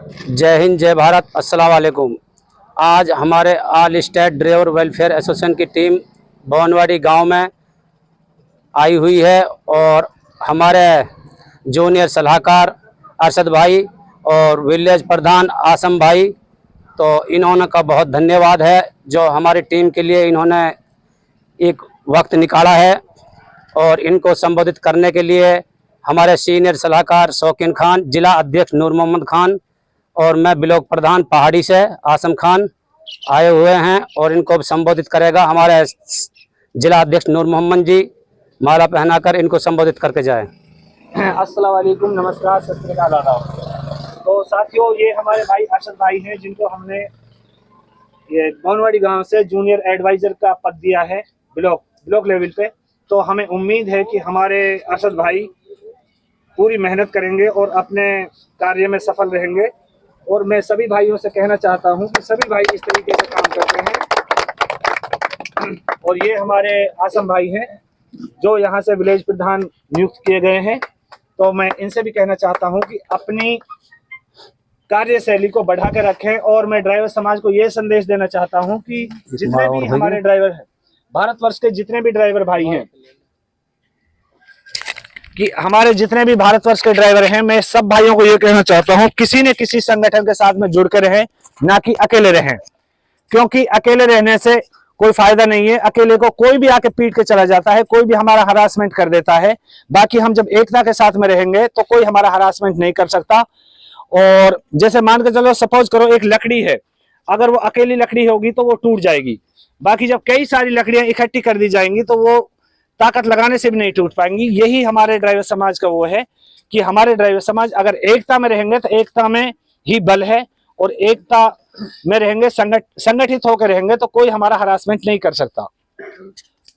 जय हिंद, जय भारत, अस्सलाम वालेकुम। आज हमारे all state driver welfare association की टीम भवनवाड़ी गांव में आई हुई है और हमारे जूनियर सलाहकार अरशद भाई और विलेज प्रधान आसम भाई, तो इन्होंने का बहुत धन्यवाद है जो हमारी टीम के लिए इन्होंने एक वक्त निकाला है। और इनको संबोधित करने के लिए हमारे सीनियर सलाहकार शौकीन खान, जिला अध्यक्ष नूर मोहम्मद खान और मैं ब्लॉक प्रधान पहाड़ी से आसम खान आए हुए हैं और इनको संबोधित करेगा हमारे जिला अध्यक्ष नूर मोहम्मद जी। माला पहनाकर इनको संबोधित करके जाए। अस्सलाम वालेकुम, नमस्कार, सत श्री अकाल, आदाब। तो साथियों, ये हमारे भाई अरशद भाई हैं जिनको हमने ये भवनवाड़ी गांव से जूनियर एडवाइजर का पद दिया है ब्लॉक लेवल पे। तो हमें उम्मीद है कि हमारे अरशद भाई पूरी मेहनत करेंगे और अपने कार्य में सफल रहेंगे। और मैं सभी भाइयों से कहना चाहता हूं कि सभी भाई इस तरीके से काम करते हैं। और ये हमारे आसम भाई हैं जो यहाँ से विलेज प्रधान नियुक्त किए गए हैं। तो मैं इनसे भी कहना चाहता हूं कि अपनी कार्यशैली को बढ़ा के रखें। और मैं ड्राइवर समाज को ये संदेश देना चाहता हूं कि जितने भी हमारे ड्राइवर हैं, भारतवर्ष के जितने भी ड्राइवर भाई हैं, कि हमारे जितने भी भारतवर्ष के ड्राइवर हैं, मैं सब भाइयों को ये कहना चाहता हूं, किसी न किसी संगठन के साथ में जुड़ के रहें, ना कि अकेले रहें। क्योंकि अकेले रहने से कोई फायदा नहीं है। अकेले को कोई भी आके पीट के चला जाता है, कोई भी हमारा हरासमेंट कर देता है। बाकी हम जब एकता के साथ में रहेंगे तो कोई हमारा हरासमेंट नहीं कर सकता। और जैसे मान के चलो, सपोज करो एक लकड़ी है, अगर वो अकेली लकड़ी होगी तो वो टूट जाएगी। बाकी जब कई सारी लकड़ियां इकट्ठी कर दी जाएंगी तो वो ताकत लगाने से भी नहीं टूट पाएंगी। यही हमारे ड्राइवर समाज का वो है कि हमारे ड्राइवर समाज अगर एकता में रहेंगे तो एकता में ही बल है। और एकता में रहेंगे, संगठित होकर रहेंगे तो कोई हमारा हरासमेंट नहीं कर सकता।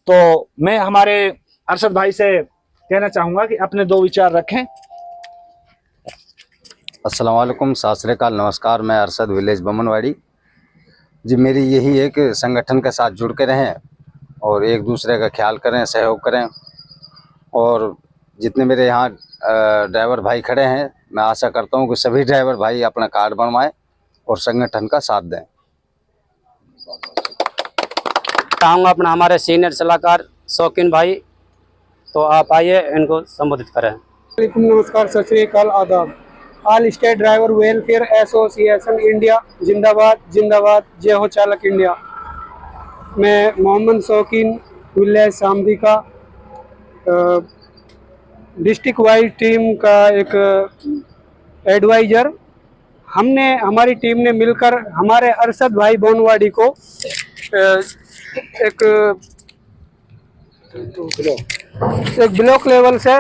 तो मैं हमारे अरशद भाई से कहना चाहूंगा कि अपने दो विचार रखें। अस्सलाम वालेकुम, सत श्री अकाल, नमस्कार। मैं अरशद, विलेज भवनवाड़ी जी। मेरी यही है कि संगठन के साथ जुड़ के रहें और एक दूसरे का ख्याल करें, सहयोग करें। और जितने मेरे यहाँ ड्राइवर भाई खड़े हैं, मैं आशा करता हूँ कि सभी ड्राइवर भाई अपना कार्ड बनवाएं और संगठन का साथ दें। चाहूँगा अपना हमारे सीनियर सलाहकार शौकीन भाई, तो आप आइए इनको संबोधित करें। नमस्कार, सत श्री अकाल, आदाब। All state driver welfare association India जिंदाबाद, जिंदाबाद, जय हो चालक इंडिया। मैं मोहम्मद शौकीन, विलेज सामदी का डिस्ट्रिक्ट वाइज टीम का एक एडवाइज़र। हमारी टीम ने मिलकर हमारे अरशद भाई भवनवाड़ी को एक ब्लॉक लेवल से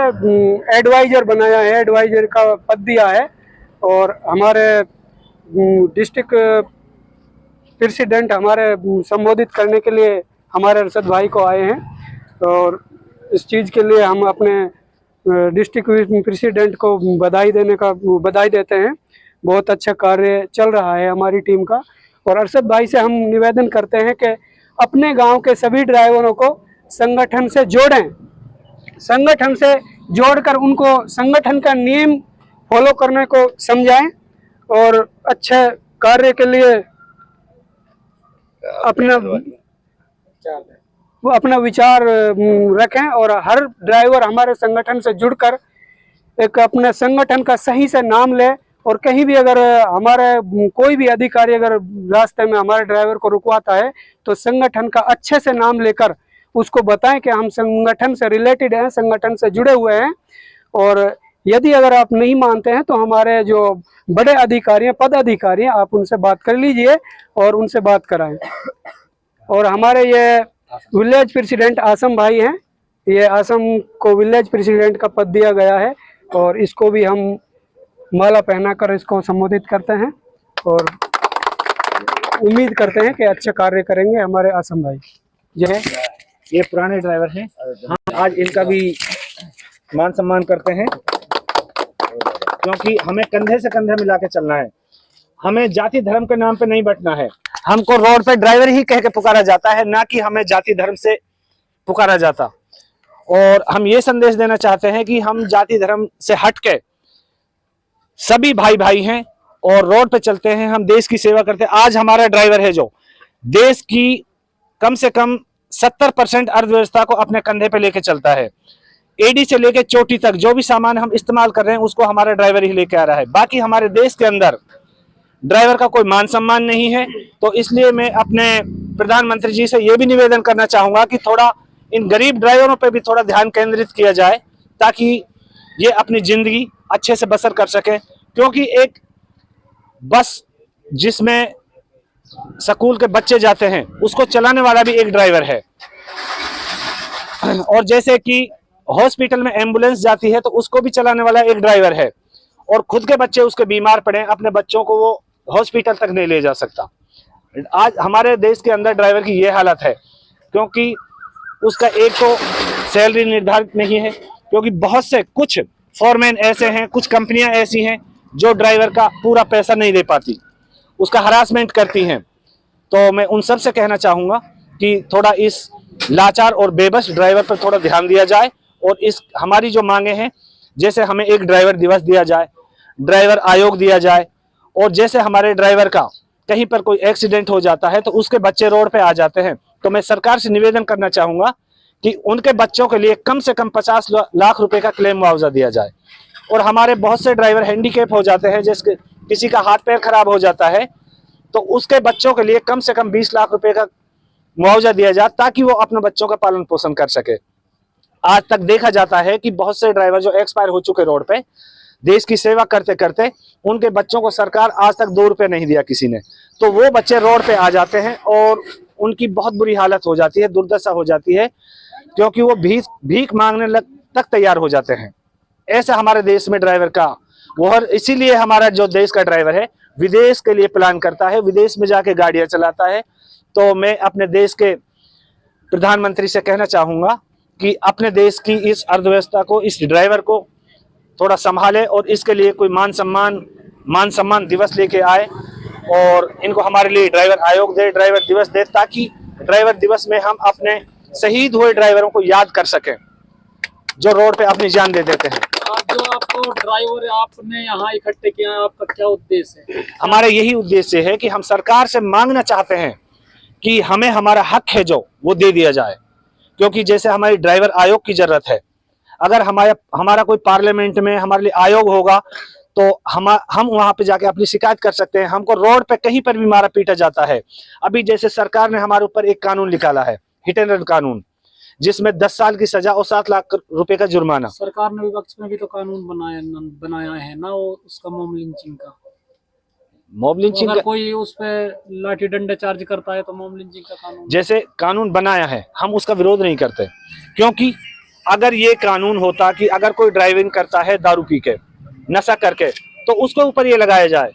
एडवाइज़र बनाया है, एडवाइज़र का पद दिया है। और हमारे डिस्ट्रिक्ट प्रेसिडेंट हमारे संबोधित करने के लिए हमारे अरशद भाई को आए हैं। और इस चीज़ के लिए हम अपने डिस्ट्रिक्ट प्रेसिडेंट को बधाई देते हैं। बहुत अच्छा कार्य चल रहा है हमारी टीम का। और अरशद भाई से हम निवेदन करते हैं कि अपने गांव के सभी ड्राइवरों को संगठन से जोड़ें, संगठन से जोड़कर उनको संगठन का नियम फॉलो करने को समझाएं और अच्छे कार्य के लिए अपना विचार रखें। और हर ड्राइवर हमारे संगठन से जुड़कर एक अपने संगठन का सही से नाम ले। और कहीं भी अगर हमारे कोई भी अधिकारी अगर रास्ते में हमारे ड्राइवर को रुकवाता है तो संगठन का अच्छे से नाम लेकर उसको बताएं कि हम संगठन से रिलेटेड हैं, संगठन से जुड़े हुए हैं। और यदि अगर आप नहीं मानते हैं तो हमारे जो बड़े अधिकारी हैं, पद अधिकारी हैं, आप उनसे बात कर लीजिए और उनसे बात कराएं। और हमारे ये विलेज प्रेसिडेंट आसम भाई हैं, ये आसम को विलेज प्रेसिडेंट का पद दिया गया है और इसको भी हम माला पहनाकर इसको संबोधित करते हैं और उम्मीद करते हैं कि अच्छा कार्य करेंगे हमारे आसम भाई। जय। ये पुराने ड्राइवर हैं, हम आज इनका भी मान सम्मान करते हैं क्योंकि हमें कंधे से कंधे मिला के चलना है। हमें जाति धर्म के नाम पे नहीं बंटना है। हमको रोड पे ड्राइवर ही कह के पुकारा जाता है, ना कि हमें जाति धर्म से पुकारा जाता। और हम ये संदेश देना चाहते हैं कि हम जाति धर्म से हट के सभी भाई भाई हैं और रोड पे चलते हैं, हम देश की सेवा करते हैं। आज हमारा ड्राइवर है जो देश की कम से कम 70% अर्थव्यवस्था को अपने कंधे पे लेके चलता है। एडी से लेके चोटी तक जो भी सामान हम इस्तेमाल कर रहे हैं उसको हमारा ड्राइवर ही लेके आ रहा है। बाकी हमारे देश के अंदर ड्राइवर का कोई मान सम्मान नहीं है। तो इसलिए मैं अपने प्रधानमंत्री जी से ये भी निवेदन करना चाहूंगा कि थोड़ा इन गरीब ड्राइवरों पे भी थोड़ा ध्यान केंद्रित किया जाए ताकि ये अपनी जिंदगी अच्छे से बसर कर सके। क्योंकि एक बस जिसमें स्कूल के बच्चे जाते हैं उसको चलाने वाला भी एक ड्राइवर है, और जैसे कि हॉस्पिटल में एम्बुलेंस जाती है तो उसको भी चलाने वाला एक ड्राइवर है, और खुद के बच्चे उसके बीमार पड़े, अपने बच्चों को वो हॉस्पिटल तक नहीं ले जा सकता। आज हमारे देश के अंदर ड्राइवर की ये हालत है क्योंकि उसका एक तो सैलरी निर्धारित नहीं है, क्योंकि बहुत से कुछ फॉरमैन ऐसे हैं, कुछ कंपनियां ऐसी हैं जो ड्राइवर का पूरा पैसा नहीं दे पाती, उसका हरासमेंट करती हैं। तो मैं उन सब से कहना चाहूँगा कि थोड़ा इस लाचार और बेबस ड्राइवर पर थोड़ा ध्यान दिया जाए, और इस हमारी जो मांगे हैं, जैसे हमें एक ड्राइवर दिवस दिया जाए, ड्राइवर आयोग दिया जाए, और जैसे हमारे ड्राइवर का कहीं पर कोई एक्सीडेंट हो जाता है तो उसके बच्चे रोड पे आ जाते हैं, तो मैं सरकार से निवेदन करना चाहूँगा कि उनके बच्चों के लिए कम से कम 50 लाख रुपए का क्लेम मुआवजा दिया जाए। और हमारे बहुत से ड्राइवर हैंडीकैप हो जाते हैं, जिसके किसी का हाथ पैर खराब हो जाता है तो उसके बच्चों के लिए कम से कम 20 लाख रुपए का मुआवजा दिया जाए ताकि वो अपने बच्चों का पालन पोषण कर सके। आज तक देखा जाता है कि बहुत से ड्राइवर जो एक्सपायर हो चुके रोड पे, देश की सेवा करते करते उनके बच्चों को सरकार आज तक 2 रुपए नहीं दिया किसी ने, तो वो बच्चे रोड पे आ जाते हैं और उनकी बहुत बुरी हालत हो जाती है, दुर्दशा हो जाती है, क्योंकि वो भीख मांगने तक तैयार हो जाते हैं। ऐसा हमारे देश में ड्राइवर का वो, इसीलिए हमारा जो देश का ड्राइवर है विदेश के लिए प्लान करता है, विदेश में जाके गाड़ियां चलाता है। तो मैं अपने देश के प्रधानमंत्री से कहना चाहूंगा कि अपने देश की इस अर्थव्यवस्था को, इस ड्राइवर को थोड़ा संभाले और इसके लिए कोई मान सम्मान दिवस लेके आए, और इनको हमारे लिए ड्राइवर आयोग दे, ड्राइवर दिवस दे, ताकि ड्राइवर दिवस में हम अपने शहीद हुए ड्राइवरों को याद कर सकें जो रोड पे अपनी जान दे देते हैं। आज जो आपको ड्राइवर आपने यहाँ इकट्ठे किया, आपका क्या उद्देश्य है? हमारा यही उद्देश्य है कि हम सरकार से मांगना चाहते हैं कि हमें हमारा हक है जो वो दे दिया जाए, क्योंकि जैसे हमारी ड्राइवर आयोग की जरूरत है। अगर हमारा कोई पार्लियामेंट में हमारे लिए आयोग होगा तो हम वहां पे जाके अपनी शिकायत कर सकते हैं। हमको रोड पे कहीं पर भी मारा पीटा जाता है। अभी जैसे सरकार ने हमारे ऊपर एक कानून निकाला है, हिट एंड रन कानून, जिसमें 10 साल की सजा और 7 लाख रुपए का जुर्माना। सरकार ने विपक्ष में भी तो कानून बनाया है ना, वो उसका मॉब लिंचिंग का। मॉब लिंचिंग अगर कोई उस पे लाठी डंडे चार्ज करता है तो मॉब लिंचिंग का कानून, जैसे कानून बनाया है, हम उसका विरोध नहीं करते, क्योंकि अगर ये कानून होता कि अगर कोई ड्राइविंग करता है दारू पी के, नशा करके, तो उसके ऊपर ये लगाया जाए।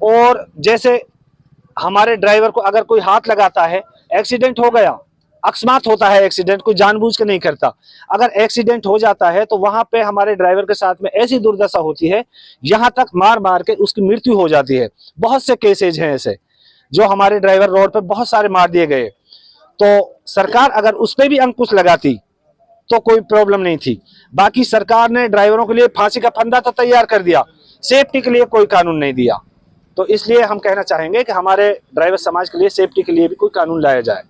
और जैसे हमारे ड्राइवर को अगर कोई हाथ लगाता है, एक्सीडेंट हो गया, अकस्मात होता है एक्सीडेंट, कोई जानबूझ के नहीं करता, अगर एक्सीडेंट हो जाता है तो वहां पे हमारे ड्राइवर के साथ में ऐसी दुर्दशा होती है, यहां तक मार के उसकी मृत्यु हो जाती है। बहुत से केसेज हैं ऐसे जो हमारे ड्राइवर रोड पे बहुत सारे मार दिए गए। तो सरकार अगर उस पर भी अंकुश लगाती तो कोई प्रॉब्लम नहीं थी। बाकी सरकार ने ड्राइवरों के लिए फांसी का फंदा तो तैयार कर दिया, सेफ्टी के लिए कोई कानून नहीं दिया। तो इसलिए हम कहना चाहेंगे कि हमारे ड्राइवर समाज के लिए सेफ्टी के लिए भी कोई कानून लाया जाए।